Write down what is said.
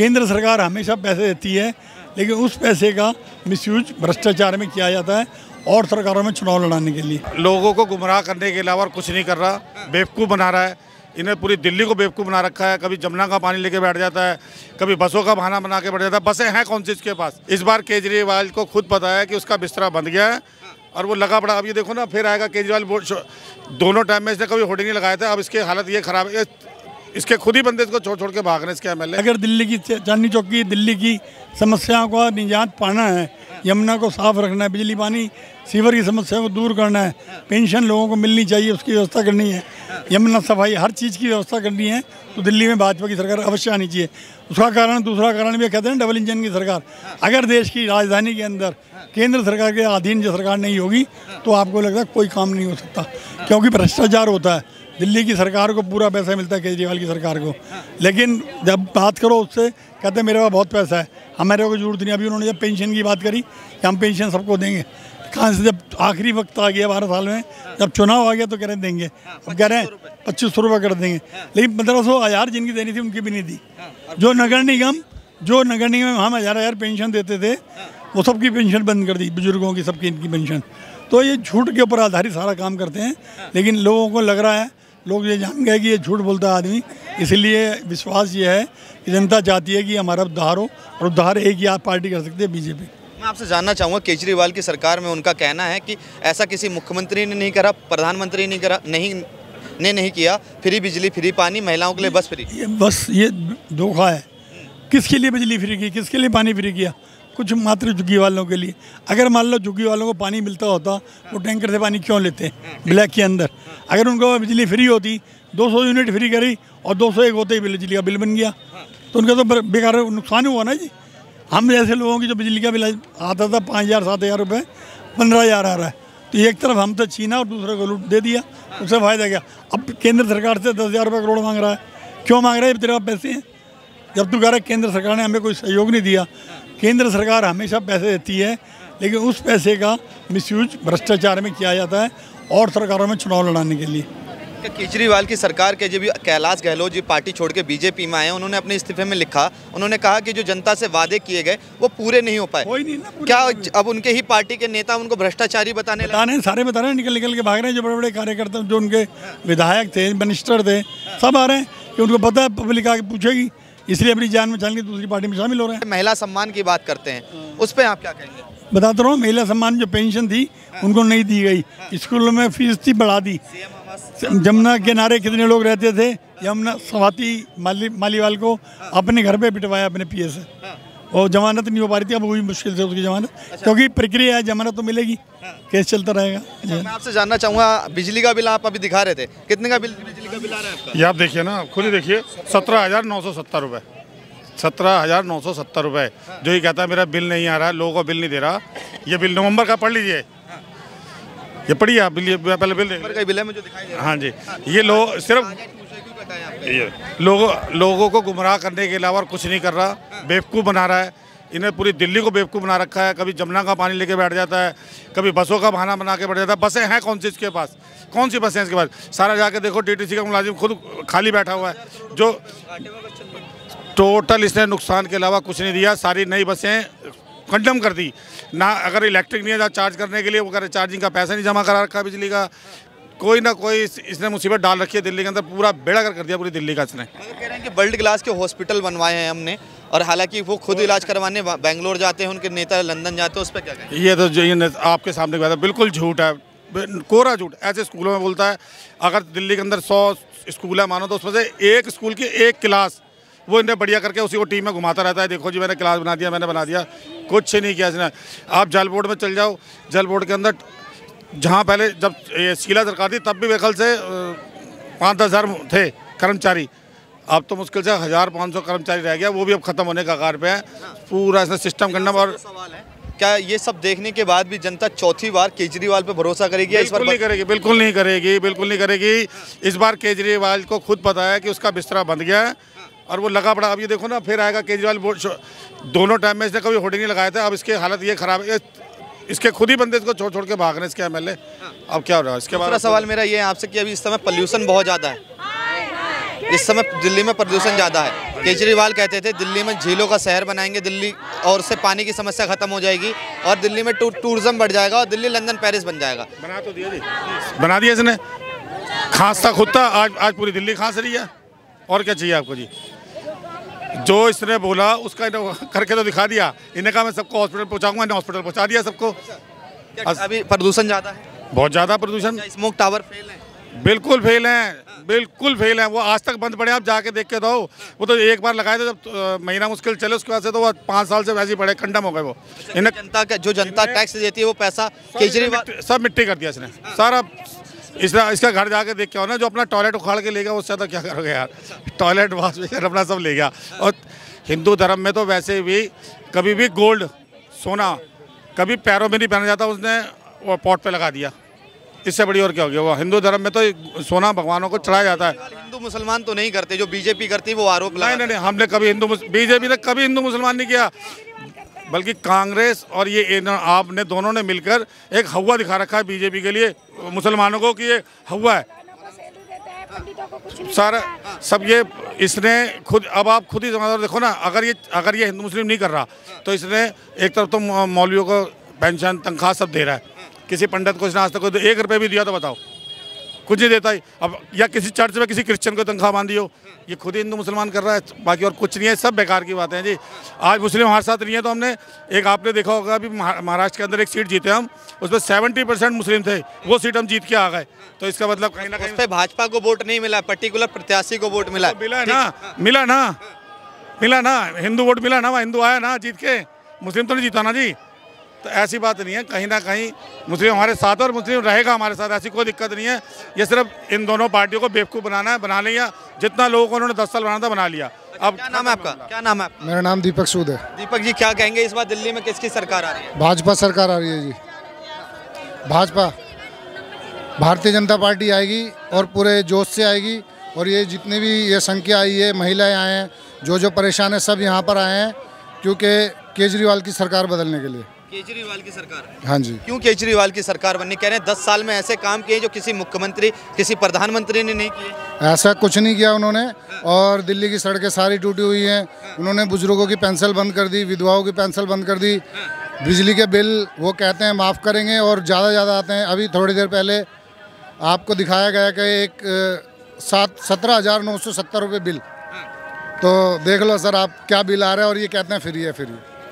केंद्र सरकार हमेशा पैसे देती है, लेकिन उस पैसे का मिसयूज भ्रष्टाचार में किया जाता है और सरकारों में चुनाव लड़ाने के लिए। लोगों को गुमराह करने के अलावा कुछ नहीं कर रहा, बेवकूफ़ बना रहा है। इन्हें पूरी दिल्ली को बेवकूफ़ बना रखा है। कभी जमुना का पानी लेके बैठ जाता है, कभी बसों का बहाना बना के बैठ जाता है। बसें हैं कौन सी इसके पास? इस बार केजरीवाल को खुद पता है कि उसका बिस्तरा बंद गया है और वो लगा पड़ा। अब ये देखो ना, फिर आएगा केजरीवाल। दोनों टाइम में इसने कभी होर्डिंग नहीं लगाया था, अब इसकी हालत ये खराब है, इसके खुद ही बंदे इसको छोड़ छोड़ के भाग रहे हैं इसके एमएलए। अगर दिल्ली की चांदनी चौक की दिल्ली की समस्याओं का निजात पाना है, यमुना को साफ रखना है, बिजली पानी सीवर की समस्या को दूर करना है, पेंशन लोगों को मिलनी चाहिए उसकी व्यवस्था करनी है, यमुना सफाई, हर चीज़ की व्यवस्था करनी है, तो दिल्ली में भाजपा की सरकार अवश्य आनी चाहिए। उसका कारण, दूसरा कारण भी कहते हैं डबल इंजन की सरकार। अगर देश की राजधानी के अंदर केंद्र सरकार के अधीन जो सरकार नहीं होगी तो आपको लगता है कोई काम नहीं हो सकता, क्योंकि भ्रष्टाचार होता है। दिल्ली की सरकार को पूरा पैसा मिलता है, केजरीवाल की सरकार को, लेकिन जब बात करो उससे कहते हैं मेरे पास बहुत पैसा है, हमारे को जरूरत नहीं। अभी उन्होंने जब पेंशन की बात करी कि हम पेंशन सबको देंगे, कहाँ से? जब आखिरी वक्त आ गया 12 साल में, जब चुनाव आ गया तो कह रहे देंगे, अब कह रहे हैं 2500 रुपये कर देंगे, लेकिन 1500 जिनकी देनी थी उनकी भी नहीं दी। जो नगर निगम हम हज़ार पेंशन देते थे, वो सबकी पेंशन बंद कर दी, बुजुर्गों की, सबकी इनकी पेंशन। तो ये झूठ के ऊपर आधारित सारा काम करते हैं, लेकिन लोगों को लग रहा है, लोग ये जान गए कि ये झूठ बोलता है आदमी। इसलिए विश्वास ये है कि जनता चाहती है कि हमारा उद्धार हो, और उद्धार एक ही आप पार्टी कर सकती है, बीजेपी। मैं आपसे जानना चाहूँगा, केजरीवाल की सरकार में उनका कहना है कि ऐसा किसी मुख्यमंत्री ने नहीं करा, प्रधानमंत्री नहीं किया, फ्री बिजली, फ्री पानी, महिलाओं के लिए बस फ्री। ये धोखा है। किसके लिए बिजली फ्री की, किसके लिए पानी फ्री किया? कुछ मात्र झुग्गी वालों के लिए। अगर मान लो झुग्गी वालों को पानी मिलता होता, वो टैंकर से पानी क्यों लेते हैं ब्लैक के अंदर? अगर उनको बिजली फ्री होती, 200 यूनिट फ्री करी और 201 होते ही बिजली का बिल बन गया, तो उनका तो बेकार नुकसान हुआ ना जी। हम जैसे लोगों की जो बिजली का बिल आता था 5000 7000 रुपये, 15000 आ रहा है, तो एक तरफ हम तो छीना और दूसरे को लूट दे दिया, उससे फ़ायदा क्या? अब केंद्र सरकार से 10,000 रुपये करोड़ मांग रहा है। क्यों मांग रहा है? तेरे पास पैसे हैं। जब तू कह रहा है केंद्र सरकार ने हमें कोई सहयोग नहीं दिया, केंद्र सरकार हमेशा पैसे देती है, लेकिन उस पैसे का मिसयूज भ्रष्टाचार में किया जाता है और सरकारों में चुनाव लड़ाने के लिए। केजरीवाल की सरकार के जब कैलाश गहलोत जी पार्टी छोड़ के बीजेपी में आए, उन्होंने अपने इस्तीफे में लिखा, उन्होंने कहा कि जो जनता से वादे किए गए वो पूरे नहीं हो पाए। क्या अब उनके ही पार्टी के नेता उनको भ्रष्टाचारी बताने लगे? सारे बता रहे हैं, निकल के भाग रहे हैं। जो बड़े बड़े कार्यकर्ता, जो उनके विधायक थे, मिनिस्टर थे, सब आ रहे हैं कि उनको पता है पब्लिक आके पूछेगी, इसलिए अपनी जान बचाने के दूसरी पार्टी में शामिल हो रहे हैं। महिला सम्मान की बात करते हैं, उस पर आप क्या कहेंगे? बताता रहा हूँ, महिला सम्मान जो पेंशन थी उनको नहीं दी गई, स्कूलों में फीस थी बढ़ा दी। जमुना किनारे कितने लोग रहते थे, यमुना स्वाति मालीवाल को अपने घर पे बिठवाया अपने पीए से, और जमानत नहीं हो पा रही थी, अब वही मुश्किल से उसकी जमानत, क्योंकि प्रक्रिया है, जमानत तो मिलेगी, केस चलता रहेगा। मैं आपसे जानना चाहूँगा, बिजली का बिल आप अभी दिखा रहे थे, कितने का बिजली का बिल आ रहा है आपका? ये आप देखिए ना, खुद ही देखिए, 17,970 रुपये, 17,970 रुपये। जो ये कहता है मेरा बिल नहीं आ रहा है, लोगों को बिल नहीं दे रहा, ये बिल नवंबर का पढ़ लीजिए, ये पढ़िए आप बिल, पहले बिल का बिल है मुझे दिखाई दे रहा है। हाँ जी, ये लोग सिर्फ लोगों को गुमराह करने के अलावा कुछ नहीं कर रहा, बेवकूफ़ बना रहा है। इन्हें पूरी दिल्ली को बेवकूफ़ बना रखा है। कभी जमुना का पानी लेके बैठ जाता है, कभी बसों का बहाना बना के बैठ जाता है। बसें हैं कौन सी इसके पास? कौन सी बसें इसके पास? सारा जाके देखो, टीटीसी का मुलाजिम खुद खाली बैठा हुआ है, जो टोटल इसने नुकसान के अलावा कुछ नहीं दिया। सारी नई बसें कंडम कर दी ना, अगर इलेक्ट्रिक नहीं है चार्ज करने के लिए, वो कह रहे चार्जिंग का पैसा नहीं जमा करा रखा बिजली का। कोई ना कोई इसने मुसीबत डाल रखी है दिल्ली के अंदर, पूरा बेड़ा कर दिया पूरी दिल्ली का इसने। कह रहे हैं कि वर्ल्ड क्लास के हॉस्पिटल बनवाए हैं हमने, और हालांकि वो खुद इलाज करवाने बेंगलोर जाते हैं, उनके नेता लंदन जाते हैं, उस पर क्या कहें? ये तो जो आपके सामने की बात है, बिल्कुल झूठ है, कोरा झूठ। ऐसे स्कूलों में बोलता है, अगर दिल्ली के अंदर 100 स्कूल है मानो, तो उसमें से एक स्कूल की एक क्लास वो इन्हें बढ़िया करके उसी को टीम में घुमाता रहता है। देखो जी मैंने क्लास बना दिया, मैंने बना दिया, कुछ नहीं किया इसने। आप जल बोर्ड में चल जाओ, जल बोर्ड के अंदर जहाँ पहले जब ये शीला सरकार थी तब भी मेरे ख्याल से 5-10 हज़ार थे कर्मचारी, अब तो मुश्किल से 1500 कर्मचारी रह गया, वो भी अब खत्म होने का कगार पे है। पूरा इसने सिस्टम करना। और सवाल है, क्या ये सब देखने के बाद भी जनता चौथी बार केजरीवाल पे भरोसा करेगी? इस बार नहीं करेगी, बिल्कुल नहीं करेगी, बिल्कुल नहीं करेगी। इस बार केजरीवाल को खुद पता है कि उसका बिस्तरा बंद गया है और वो लगा पड़ा। अब ये देखो ना, फिर आएगा केजरीवाल। दोनों टाइम में इसने कभी होर्डिंग नहीं लगाया था, अब इसकी हालत ये खराब है, इसके खुद ही बंदे इसको छोड़ छोड़ के भाग रहे हैं इसके एमएलए। अब क्या हो रहा है इसके बाद? दूसरा सवाल मेरा ये है आपसे कि अभी इस समय पोल्यूशन बहुत ज़्यादा है, इस समय दिल्ली में प्रदूषण ज़्यादा है। केजरीवाल कहते थे दिल्ली में झीलों का शहर बनाएंगे, दिल्ली और उससे पानी की समस्या खत्म हो जाएगी और दिल्ली में टूरिज्म बढ़ जाएगा और दिल्ली लंदन पेरिस बन जाएगा। बना तो दिया जी, बना दिया इसने। खांसता खुद था, आज पूरी दिल्ली खांस रही है। और क्या चाहिए आपको जी? जो इसने बोला उसका करके तो दिखा दिया। इन्हें कहा मैं सबको हॉस्पिटल पहुंचाऊंगा, इन्हें हॉस्पिटल पहुंचा दिया सबको। अभी प्रदूषण ज़्यादा है, बहुत ज़्यादा प्रदूषण। स्मोक टावर फेल है, बिल्कुल फेल हैं, बिल्कुल फेल हैं। वो आज तक बंद पड़े, आप जाके देख के दो। वो तो एक बार लगाए थे जब महीना मुश्किल चले, उसके बाद से तो वो 5 साल से वैसे ही पड़े, कंडम हो गए वो। इन्हें जनता का जो जनता टैक्स देती है वो पैसा केजरीवाल सब मिट्टी कर दिया इसने सारा। इसका घर जाके देख के आओ ना, जो अपना टॉयलेट उखाड़ के ले गया, उससे तो क्या करोगे यार? टॉयलेट वॉश बेशर अपना सब ले गया। और हिंदू धर्म में तो वैसे भी कभी भी गोल्ड सोना कभी पैरों में नहीं पहना जाता, उसने वो पॉट पे लगा दिया। इससे बड़ी और क्या हो गया? वो हिंदू धर्म में तो सोना भगवानों को चढ़ाया जाता है। हिंदू मुसलमान तो नहीं करते, जो बीजेपी करती है वो आरोप नहीं नहीं, हमने कभी बीजेपी ने कभी हिंदू मुसलमान नहीं किया, बल्कि कांग्रेस और ये आपने दोनों ने मिलकर एक हवा दिखा रखा है बीजेपी के लिए, मुसलमानों को कि ये हवा है सारा सब। ये इसने खुद, अब आप खुद ही समझ देखो ना, अगर ये हिंदू मुस्लिम नहीं कर रहा तो इसने एक तरफ तो मौलवियों को पेंशन तनख्वाह सब दे रहा है, किसी पंडित को इसने आज तक 1 रुपये भी दिया तो बताओ? कुछ नहीं देता ही। अब या किसी चर्च में किसी क्रिश्चियन को तनख्वाह बांधी हो, ये खुद ही हिंदू मुसलमान कर रहा है, बाकी और कुछ नहीं है। सब बेकार की बातें हैं जी। आज मुस्लिम हमारे साथ नहीं है तो हमने एक, आपने देखा होगा अभी महाराष्ट्र के अंदर एक सीट जीते हम, उसमें 70% मुस्लिम थे, वो सीट हम जीत के आ गए। तो इसका मतलब कहीं ना कहीं उस पे भाजपा को वोट नहीं मिला, पर्टिकुलर प्रत्याशी को वोट मिला। मिला ना हिंदू वोट मिला ना, वहाँ हिंदू आया ना जीत के, मुस्लिम तो नहीं जीता ना जी। तो ऐसी बात नहीं है, कहीं ना कहीं मुस्लिम हमारे साथ और मुस्लिम रहेगा हमारे साथ, ऐसी कोई दिक्कत नहीं है। ये सिर्फ इन दोनों पार्टियों को बेवकूफ़ बनाना है, बना लिया। जितना लोगों को उन्होंने 10 साल बनाना था बना लिया। अब क्या नाम है आपका? क्या नाम है? मेरा नाम दीपक सूद है। दीपक जी, क्या कहेंगे इस बार दिल्ली में किसकी सरकार आ रही है? भाजपा सरकार आ रही है जी। भाजपा, भारतीय जनता पार्टी आएगी और पूरे जोश से आएगी। और ये जितने भी ये संख्या आई है, महिलाएं आए हैं, जो परेशान है, सब यहाँ पर आए हैं क्योंकि केजरीवाल की सरकार बदलने के लिए। केजरीवाल की सरकार? हाँ जी। क्यों केजरीवाल की सरकार बननी? कह रहे हैं 10 साल में ऐसे काम किए जो किसी मुख्यमंत्री, किसी प्रधानमंत्री ने नहीं किए। ऐसा कुछ नहीं किया उन्होंने। और दिल्ली की सड़कें सारी टूटी हुई हैं। उन्होंने बुजुर्गों की पेंशन बंद कर दी, विधवाओं की पेंशन बंद कर दी। बिजली के बिल वो कहते हैं माफ़ करेंगे और ज़्यादा आते हैं। अभी थोड़ी देर पहले आपको दिखाया गया कि एक 17,970 रुपये बिल। तो देख लो सर आप, क्या बिल आ रहा है और ये कहते हैं फ्री है फ्री।